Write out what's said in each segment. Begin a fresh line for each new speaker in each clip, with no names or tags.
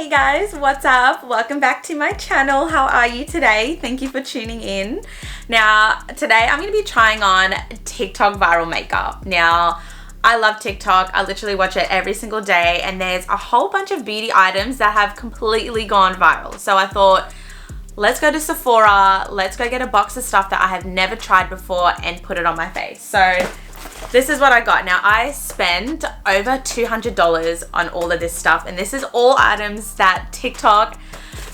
Hey guys, what's up? Welcome back to my channel. How are you today? Thank you for tuning in. Now, today I'm going to be trying on TikTok viral makeup. Now, I love TikTok. I literally watch it every single day, and there's a whole bunch of beauty items that have completely gone viral. So I thought, let's go to Sephora, let's go get a box of stuff that I have never tried before and put it on my face. So this is what I got. Now, I spent over $200 on all of this stuff, and this is all items that TikTok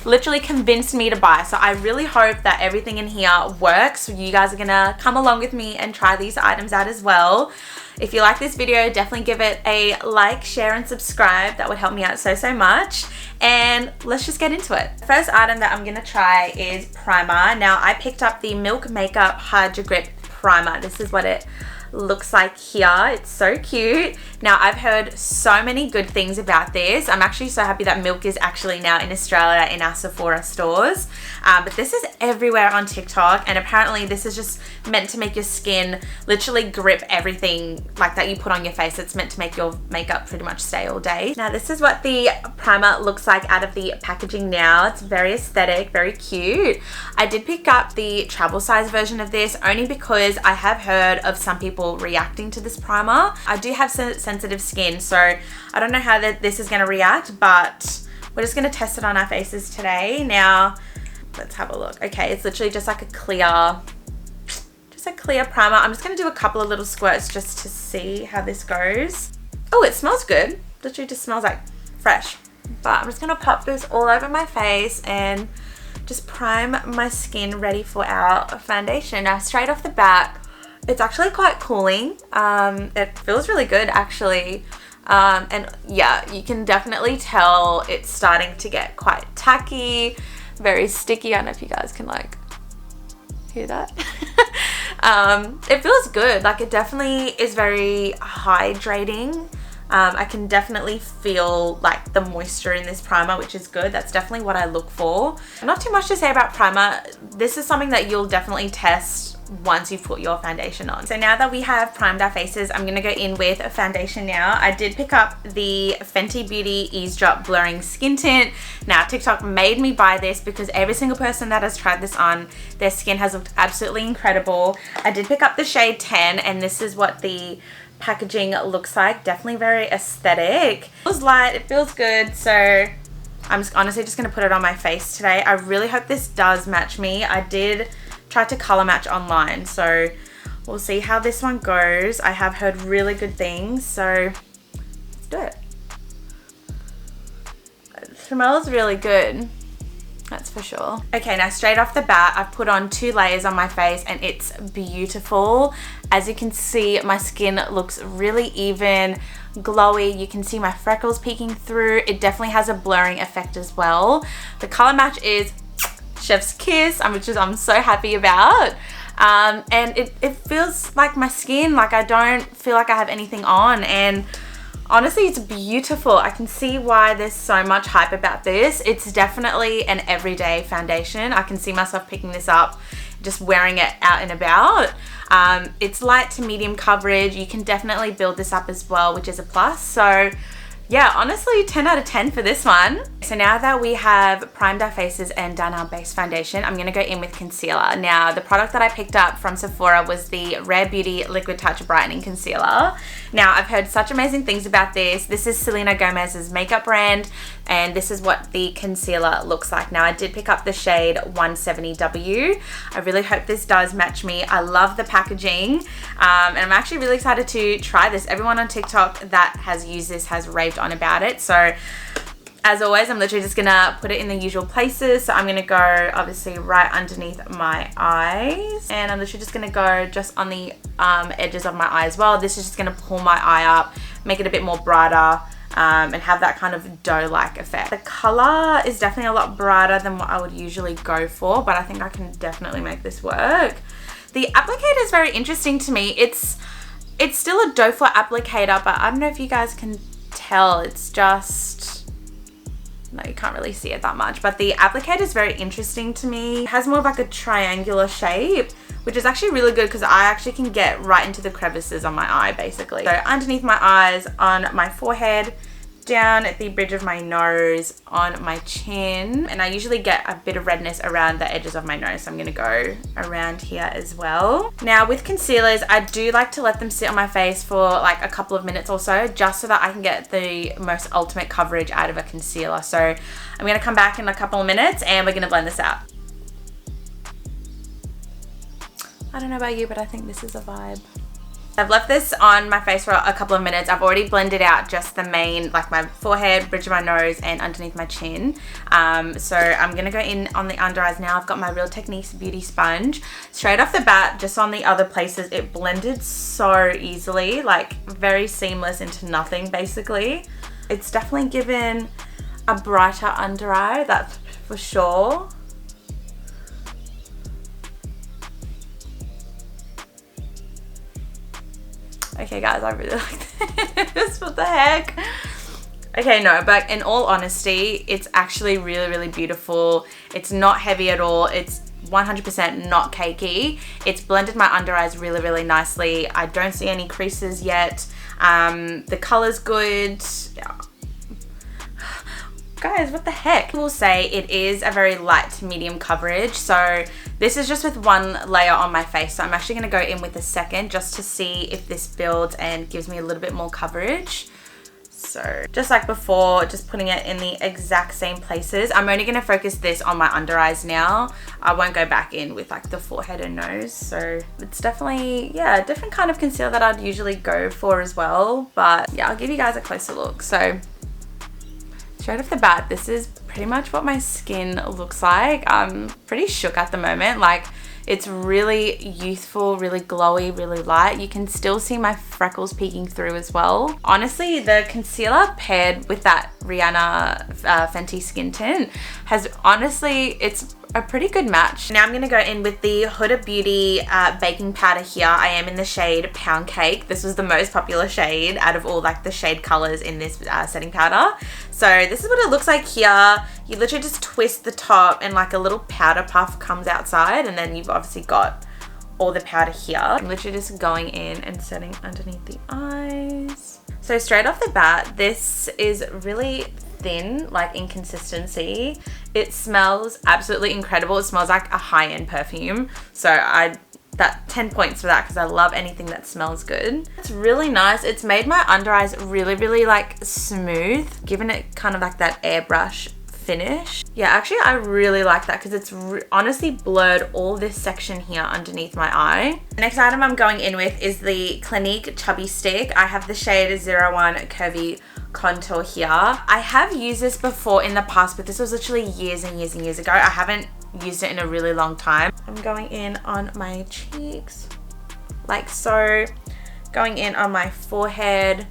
literally convinced me to buy. So I really hope that everything in here works. You guys are gonna come along with me and try these items out as well. If you like this video, definitely give it a like, share, and subscribe. That would help me out so much. And let's just get into it. First item that I'm gonna try is primer. Now, I picked up the Milk Makeup Hydra Grip Primer. This is what it looks like here. It's so cute. Now, I've heard so many good things about this. I'm actually so happy that Milk is actually now in Australia in our Sephora stores. But this is everywhere on TikTok, and apparently this is just meant to make your skin literally grip everything like that you put on your face. It's meant to make your makeup pretty much stay all day. Now, this is what the primer looks like out of the packaging now. It's very aesthetic, very cute. I did pick up the travel size version of this only because I have heard of some people reacting to this primer. I do have sensitive skin, so I don't know how this is going to react, but we're just going to test it on our faces today. Now, let's have a look. Okay, it's literally just like a clear primer. I'm just going to do a couple of little squirts just to see how this goes. Oh, it smells good. Literally just smells like fresh. But I'm just going to pop this all over my face and just prime my skin ready for our foundation. Now, straight off the bat, it's actually quite cooling. It feels really good actually. And yeah, you can definitely tell it's starting to get quite tacky, very sticky. I don't know if you guys can like hear that. It feels good. Like, it definitely is very hydrating. I can definitely feel like the moisture in this primer, which is good. That's definitely what I look for. Not too much to say about primer. This is something that you'll definitely test once you've put your foundation on. So now that we have primed our faces, I'm gonna go in with a foundation now. I did pick up the Fenty Beauty Eavesdrop Blurring Skin Tint. Now, TikTok made me buy this because every single person that has tried this on, their skin has looked absolutely incredible. I did pick up the shade 10, and this is what the packaging looks like. Definitely very aesthetic. It feels light, it feels good, so I'm honestly just gonna put it on my face today. I really hope this does match me. I did try to color match online, so we'll see how this one goes. I have heard really good things, so let's do it. It smells really good, that's for sure. Okay, now straight off the bat, I've put on 2 layers on my face, and it's beautiful. As you can see, my skin looks really even, glowy. You can see my freckles peeking through. It definitely has a blurring effect as well. The color match is chef's kiss, which I'm so happy about. And it feels like my skin, like I don't feel like I have anything on, and honestly, it's beautiful. I can see why there's so much hype about this. It's definitely an everyday foundation. I can see myself picking this up, just wearing it out and about. It's light to medium coverage. You can definitely build this up as well, which is a plus. So yeah, honestly, 10 out of 10 for this one. So now that we have primed our faces and done our base foundation, I'm gonna go in with concealer. Now, the product that I picked up from Sephora was the Rare Beauty Liquid Touch Brightening Concealer. Now, I've heard such amazing things about this. This is Selena Gomez's makeup brand, and this is what the concealer looks like. Now, I did pick up the shade 170W. I really hope this does match me. I love the packaging, and I'm actually really excited to try this. Everyone on TikTok that has used this has raved on about it. So as always, I'm literally just gonna put it in the usual places. So I'm gonna go obviously right underneath my eyes, and I'm literally just gonna go just on the edges of my eye as well. This is just gonna pull my eye up, make it a bit more brighter, and have that kind of dough-like effect. The color is definitely a lot brighter than what I would usually go for, but I think I can definitely make this work. The applicator is very interesting to me. It's still a doe foot applicator, but I don't know if you guys can tell. It's just, no, you can't really see it that much, but the applicator is very interesting to me. It has more of like a triangular shape, which is actually really good because I actually can get right into the crevices on my eye basically. So underneath my eyes, on my forehead, down the bridge of my nose, on my chin, and I usually get a bit of redness around the edges of my nose, so I'm gonna go around here as well. Now with concealers, I do like to let them sit on my face for like a couple of minutes or so, just so that I can get the most ultimate coverage out of a concealer. So I'm gonna come back in a couple of minutes and we're gonna blend this out. I don't know about you, but I think this is a vibe. I've left this on my face for a couple of minutes. I've already blended out just the main, like my forehead, bridge of my nose, and underneath my chin. So I'm gonna go in on the under eyes now. I've got my Real Techniques beauty sponge. Straight off the bat, just on the other places, it blended so easily, like very seamless into nothing basically. It's definitely given a brighter under eye, that's for sure. Okay guys, I really like this. What the heck? Okay, no, but in all honesty, it's actually really, really beautiful. It's not heavy at all. It's 100% not cakey. It's blended my under eyes really, really nicely. I don't see any creases yet. The color's good. Guys, what the heck? I will say it is a very light to medium coverage. So this is just with one layer on my face. So I'm actually gonna go in with a second just to see if this builds and gives me a little bit more coverage. So just like before, just putting it in the exact same places. I'm only gonna focus this on my under eyes now. I won't go back in with like the forehead and nose. So it's definitely, yeah, a different kind of concealer that I'd usually go for as well. But yeah, I'll give you guys a closer look. So straight off the bat, this is pretty much what my skin looks like. I'm pretty shook at the moment. Like, it's really youthful, really glowy, really light. You can still see my freckles peeking through as well. Honestly, the concealer paired with that Rihanna Fenty skin tint has honestly, it's a pretty good match. Now I'm gonna go in with the Huda Beauty baking powder here. I am in the shade Pound Cake. This was the most popular shade out of all like the shade colors in this setting powder. So this is what it looks like here. You literally just twist the top and like a little powder puff comes outside, and then you've obviously got all the powder here. I'm literally just going in and setting underneath the eyes. So straight off the bat, this is really thin, like in consistency. It smells absolutely incredible. It smells like a high-end perfume. So that 10 points for that, because I love anything that smells good. It's really nice. It's made my under eyes really, really like smooth, giving it kind of like that airbrush finish. Yeah, actually I really like that because it's honestly blurred all this section here underneath my eye. The next item I'm going in with is the Clinique Chubby Stick. I have the shade 01 Curvy Contour here. I have used this before in the past, but this was literally years and years and years ago. I haven't used it in a really long time. I'm going in on my cheeks like so, going in on my forehead,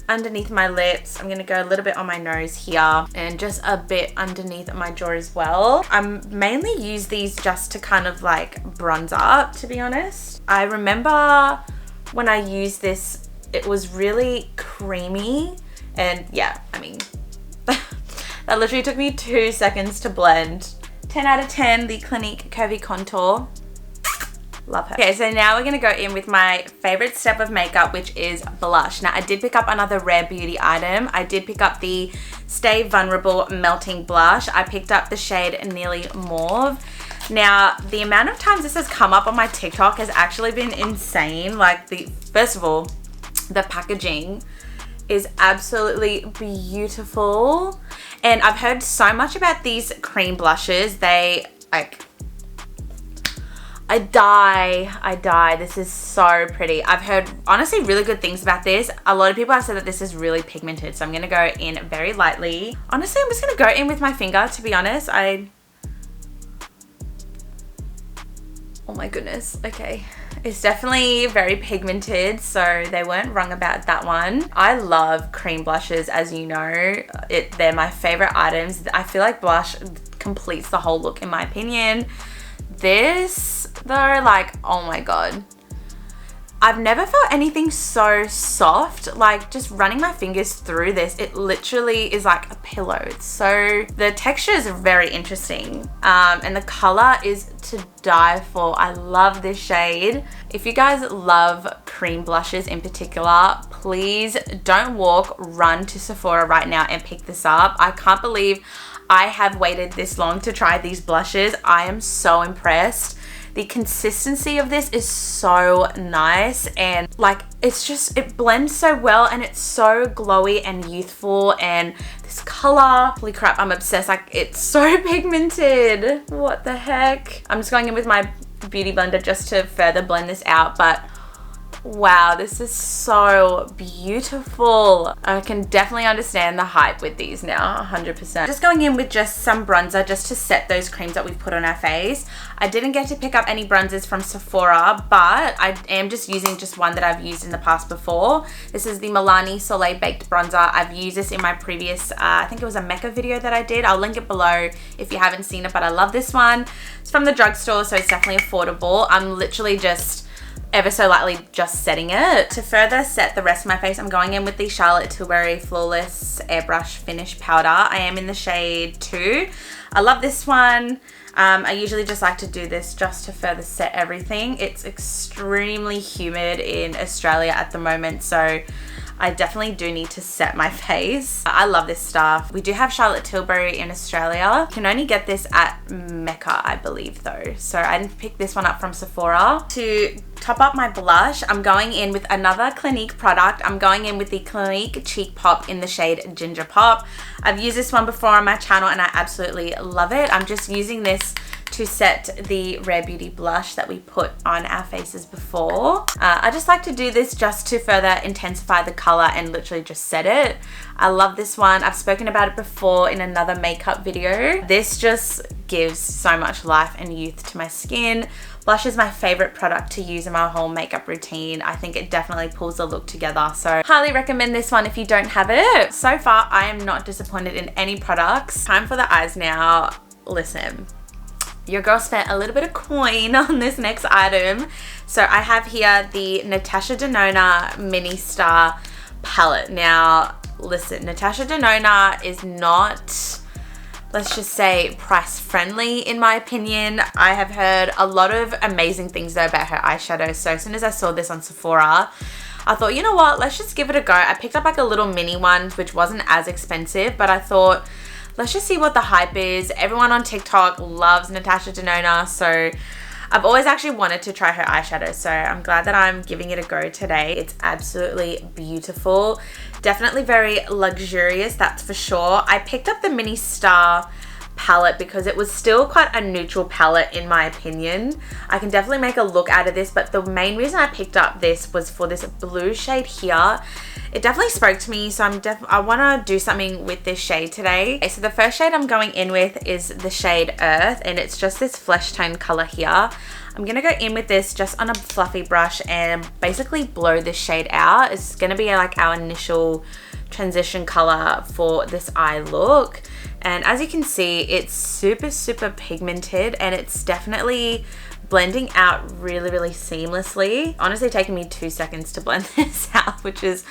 underneath my lips. I'm gonna go a little bit on my nose here and just a bit underneath my jaw as well. I mainly use these just to kind of like bronze up, to be honest. I remember when I used this, it was really creamy, and yeah, I mean, that literally took me 2 seconds to blend. 10 out of 10, the Clinique Curvy Contour. Love her. Okay, so now we're gonna go in with my favorite step of makeup, which is blush. Now, I did pick up another Rare Beauty item. I did pick up the Stay Vulnerable Melting Blush. I picked up the shade Nearly Mauve. Now, the amount of times this has come up on my TikTok has actually been insane. Like, first of all, the packaging is absolutely beautiful. And I've heard so much about these cream blushes. They, like, I die. This is so pretty. I've heard honestly really good things about this. A lot of people have said that this is really pigmented, so I'm gonna go in very lightly. Honestly, I'm just gonna go in with my finger, to be honest. Oh my goodness, okay. It's definitely very pigmented, so they weren't wrong about that one. I love cream blushes, as you know. They're my favorite items. I feel like blush completes the whole look, in my opinion. This though, like, oh my god, I've never felt anything so soft. Like just running my fingers through this, it literally is like a pillow. So the texture is very interesting, and the color is to die for. I love this shade. If you guys love cream blushes in particular, please don't walk, run to Sephora right now and pick this up. I can't believe I have waited this long to try these blushes. I am so impressed. The consistency of this is so nice, and like it blends so well, and it's so glowy and youthful, and this color, holy crap, I'm obsessed. Like it's so pigmented. What the heck? I'm just going in with my beauty blender just to further blend this out, but wow, this is so beautiful. I can definitely understand the hype with these now, 100%. Just going in with just some bronzer just to set those creams that we've put on our face. I didn't get to pick up any bronzers from Sephora, but I am just using just one that I've used in the past before. This is the Milani Soleil Baked Bronzer. I've used this in my previous, I think it was a Mecca video that I did. I'll link it below if you haven't seen it, but I love this one. It's from the drugstore, so it's definitely affordable. I'm literally just ever so lightly just setting it. To further set the rest of my face, I'm going in with the Charlotte Tilbury Flawless Airbrush Finish Powder. I am in the shade 2. I love this one. I usually just like to do this just to further set everything. It's extremely humid in Australia at the moment, so I definitely do need to set my face. I love this stuff. We do have Charlotte Tilbury in Australia. You can only get this at Mecca, I believe though. So I didn't pick this one up from Sephora. To top up my blush, I'm going in with another Clinique product. I'm going in with the Clinique Cheek Pop in the shade Ginger Pop. I've used this one before on my channel and I absolutely love it. I'm just using this to set the Rare Beauty blush that we put on our faces before. I just like to do this just to further intensify the color and literally just set it. I love this one. I've spoken about it before in another makeup video. This just gives so much life and youth to my skin. Blush is my favorite product to use in my whole makeup routine. I think it definitely pulls the look together. So highly recommend this one if you don't have it. So far, I am not disappointed in any products. Time for the eyes now. Listen. Your girl spent a little bit of coin on this next item. So I have here the Natasha Denona Mini Star palette. Now, listen, Natasha Denona is not, let's just say, price friendly in my opinion. I have heard a lot of amazing things though about her eyeshadow. So as soon as I saw this on Sephora, I thought, you know what, let's just give it a go. I picked up like a little mini one, which wasn't as expensive, but I thought, let's just see what the hype is. Everyone on TikTok loves Natasha Denona, so I've always actually wanted to try her eyeshadow, so I'm glad that I'm giving it a go today. It's absolutely beautiful. Definitely very luxurious, that's for sure. I picked up the Mini Star palette because it was still quite a neutral palette in my opinion. I can definitely make a look out of this, but the main reason I picked up this was for this blue shade here. It definitely spoke to me, so I want to do something with this shade today. Okay, so the first shade I'm going in with is the shade Earth, and it's just this flesh tone color here. I'm gonna go in with this just on a fluffy brush and basically blow this shade out. It's gonna be like our initial transition color for this eye look. And as you can see, it's super pigmented, and it's definitely blending out really seamlessly. Honestly taking me 2 seconds to blend this out, which is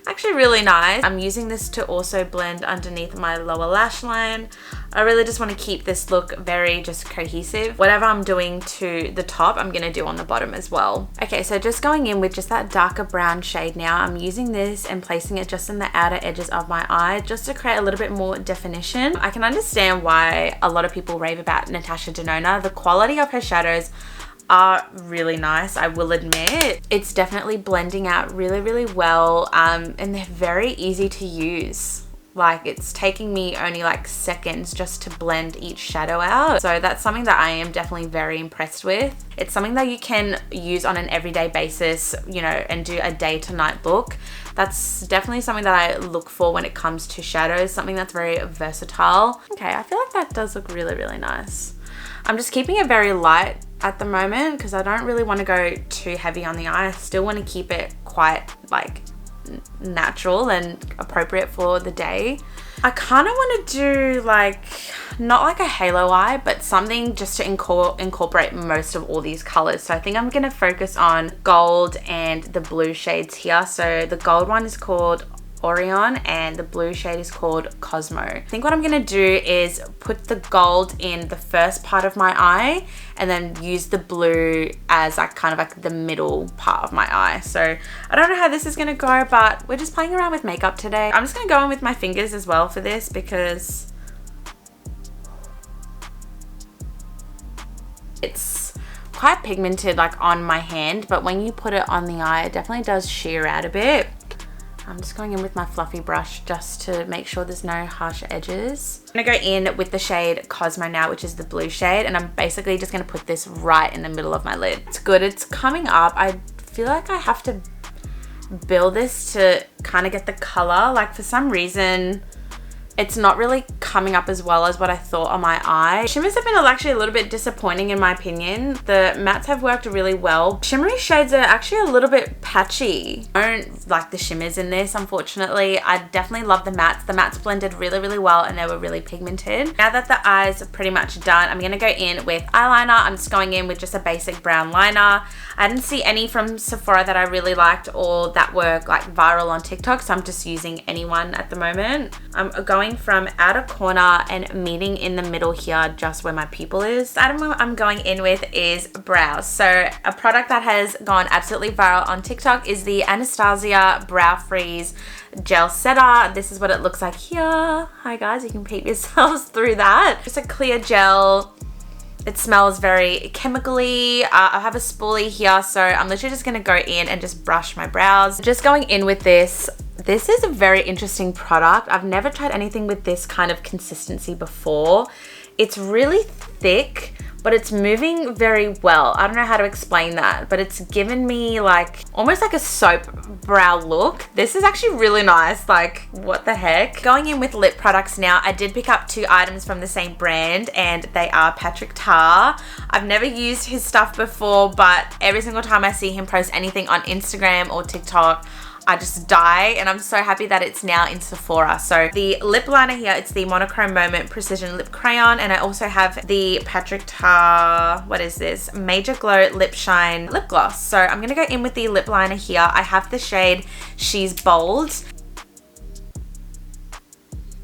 actually really nice. I'm using this to also blend underneath my lower lash line. I really just want to keep this look very just cohesive. Whatever I'm doing to the top, I'm gonna do on the bottom as well. Okay, so just going in with just that darker brown shade now. I'm using this and placing it just in the outer edges of my eye just to create a little bit more definition. I can understand why a lot of people rave about Natasha Denona. The quality of her shadows are really nice, I will admit. It's definitely blending out really well, and they're very easy to use. Like, it's taking me only like seconds just to blend each shadow out. So that's something that I am definitely very impressed with. It's something that you can use on an everyday basis, you know, and do a day to night look. That's definitely something that I look for when it comes to shadows, something that's very versatile. Okay, I feel like that does look really nice. I'm just keeping it very light at the moment because I don't really want to go too heavy on the eye. I still want to keep it quite like natural and appropriate for the day. I kind of want to do like, not like a halo eye, but something just to incorporate most of all these colors. So I think I'm going to focus on gold and the blue shades here. So the gold one is called Orion and the blue shade is called Cosmo. I think what I'm going to do is put the gold in the first part of my eye and then use the blue as like kind of like the middle part of my eye. So I don't know how this is going to go, but we're just playing around with makeup today. I'm just going to go in with my fingers as well for this because it's quite pigmented like on my hand, but when you put it on the eye, it definitely does sheer out a bit. I'm just going in with my fluffy brush just to make sure there's no harsh edges. I'm gonna go in with the shade Cosmo now, which is the blue shade, and I'm basically just gonna put this right in the middle of my lid. It's good, it's coming up. I feel like I have to build this to kind of get the color. Like for some reason, it's not really coming up as well as what I thought on my eye. Shimmers have been actually a little bit disappointing in my opinion. The mattes have worked really well. Shimmery shades are actually a little bit patchy. I don't like the shimmers in this, unfortunately. I definitely love the mattes. The mattes blended really, really well and they were really pigmented. Now that the eyes are pretty much done, I'm gonna go in with eyeliner. I'm just going in with just a basic brown liner. I didn't see any from Sephora that I really liked or that were like viral on TikTok, so I'm just using any one at the moment. I'm going from outer corner and meeting in the middle here, just where my pupil is. The item I'm going in with is brows. So a product that has gone absolutely viral on TikTok is the Anastasia Brow Freeze Gel Setter. This is what it looks like here. Hi guys, you can peep yourselves through that. Just a clear gel. It smells very chemically. I have a spoolie here, so I'm literally just gonna go in and just brush my brows. Just going in with this. This is a very interesting product. I've never tried anything with this kind of consistency before. It's really thick, but it's moving very well. I don't know how to explain that, but it's given me like almost like a soap brow look. This is actually really nice. Like, what the heck? Going in with lip products now, I did pick up 2 items from the same brand and they are Patrick Tar. I've never used his stuff before, but every single time I see him post anything on Instagram or TikTok, I just die, and I'm so happy that it's now in Sephora. So the lip liner here, it's the Monochrome Moment Precision Lip Crayon, and I also have the Patrick Tar, what is this? Major Glow Lip Shine Lip Gloss. So I'm gonna go in with the lip liner here. I have the shade She's Bold.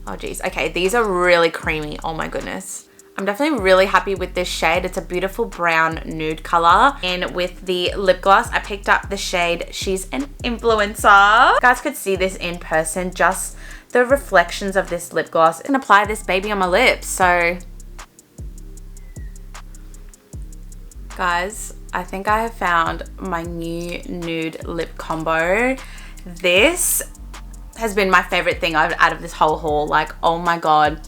Oh geez, okay, these are really creamy, oh my goodness. I'm definitely really happy with this shade. It's a beautiful brown nude color. And with the lip gloss, I picked up the shade She's an Influencer. You guys could see this in person, just the reflections of this lip gloss. I can apply this baby on my lips. So guys, I think I have found my new nude lip combo. This has been my favorite thing out of this whole haul. Like, oh my god.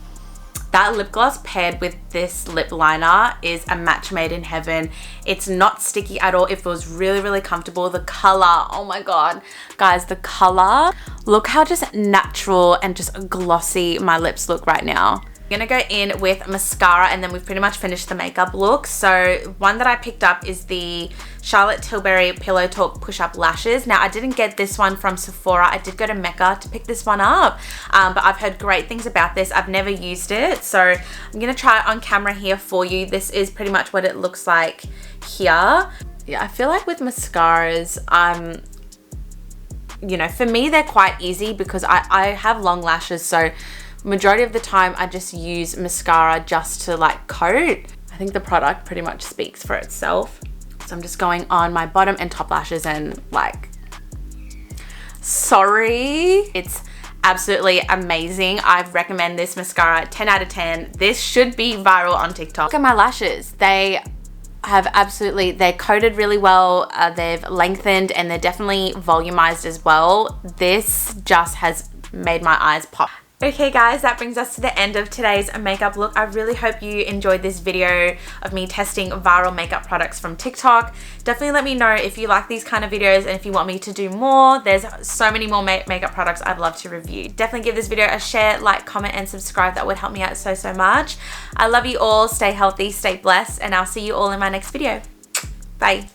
That lip gloss paired with this lip liner is a match made in heaven. It's not sticky at all. It feels really, really comfortable. The color, oh my god. Guys, the color. Look how just natural and just glossy my lips look right now. I'm gonna go in with mascara and then we've pretty much finished the makeup look. So one that I picked up is the Charlotte Tilbury Pillow Talk Push Up Lashes. Now I didn't get this one from Sephora. I did go to Mecca to pick this one up, but I've heard great things about this. I've never used it, so I'm gonna try it on camera here for you. This is pretty much what it looks like here. Yeah, I feel like with mascaras, you know, for me they're quite easy because I have long lashes, so majority of the time I just use mascara just to like coat. I think the product pretty much speaks for itself. So I'm just going on my bottom and top lashes and like, sorry, it's absolutely amazing. I recommend this mascara 10 out of 10. This should be viral on TikTok. Look at my lashes. They have absolutely, they're coated really well. They've lengthened and they're definitely volumized as well. This just has made my eyes pop. Okay guys, that brings us to the end of today's makeup look. I really hope you enjoyed this video of me testing viral makeup products from TikTok. Definitely let me know if you like these kind of videos and if you want me to do more. There's so many more makeup products I'd love to review. Definitely give this video a share, like, comment, and subscribe. That would help me out so, so much. I love you all. Stay healthy, stay blessed, and I'll see you all in my next video. Bye.